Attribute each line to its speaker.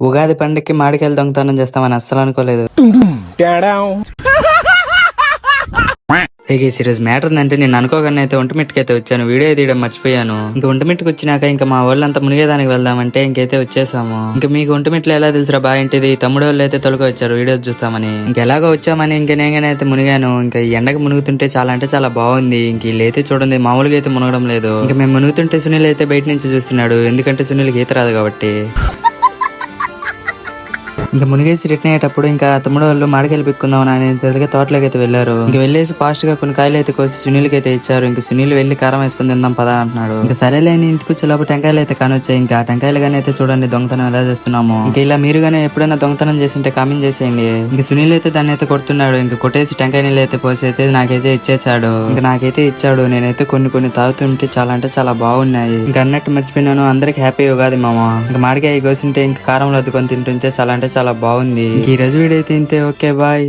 Speaker 1: ఉగాది పండుగకి మామిడికాయలు దొంగతనం చేస్తామని అస్సలు అనుకోలేదు. ఈరోజు మ్యాటర్ అంటే నేను అనుకోగానే అయితే ఒంటిమిట్టుకి అయితే వచ్చాను. వీడియో తీయడం మర్చిపోయాను. ఇంకా ఒంటిమిట్టుకు వచ్చినాక ఇంకా మా వాళ్ళంతా మునిగేదానికి వెళ్దామంటే ఇంకైతే వచ్చేసాము. ఇంకా మీకు ఒంటిమిట్లో ఎలా తెలుసురా బా ఇంటిది, తమ్ముడు వాళ్ళు అయితే తొలగి వచ్చారు వీడియో చూస్తామని. ఇంకెలాగో వచ్చామని ఇంకా నేనైతే మునిగాను. ఇంకా ఈ ఎండకు మునుగుతుంటే చాలా అంటే చాలా బాగుంది. ఇంక వీళ్ళైతే చూడండి మామూలుగా అయితే మునగడం లేదు. ఇంకా మేము మునుగుతుంటే సునీల్ అయితే బయట నుంచి చూస్తున్నాడు, ఎందుకంటే సునీల్కి ఈత రాదు కాబట్టి. ఇంకా మునిగేసి రిటర్న్ అయ్యేటప్పుడు ఇంకా తమ్ముడు వాళ్ళు మామిడికాయలు పిక్కుందాం అని తెలియక తోటలోకి అయితే వెళ్లారు. ఇంకా వెళ్ళేసి ఫాస్ట్ గా కొన్ని కాయలు అయితే కోసి సునీల్కి అయితే ఇచ్చారు. ఇంకా సునీల్ వెళ్లి కారం వేసుకుని తిందాం పదా అంటున్నాడు. ఇంకా సరేలేని ఇంటికి వచ్చేలోపు టెంకాయలు అయితే కానొచ్చాయి. ఇంకా టెంకాయలు గానీ అయితే చూడండి దొంగతనం ఎలా చేస్తున్నాము. ఇంకా ఇలా మీరు గానీ ఎప్పుడైనా దొంగతనం చేసింటే కామెంట్ చేసేయండి. ఇంకా సునీల్ అయితే దాన్ని అయితే కొడుతున్నాడు. ఇంకా కొట్టేసి టెంకాయ నీళ్ళు అయితే పోసి అయితే నాకైతే ఇచ్చేసాడు. ఇంకా నాకైతే ఇచ్చాడు. నేనైతే కొన్ని తాగుతుంటే చాలా అంటే చాలా బాగున్నాయి. ఇంకా అన్నట్టు మర్చిపోయినాను, అందరికి హ్యాపీ ఉగాది మామ. ఇంకా మామిడికాయ కోసింటే ఇంకా కారంలో అద్దుకొని తింటుంటే చాలా అంటే చాలా బాగుంది. ఈ రోజు వీడియో అయితే ఇంతే. Okay bye.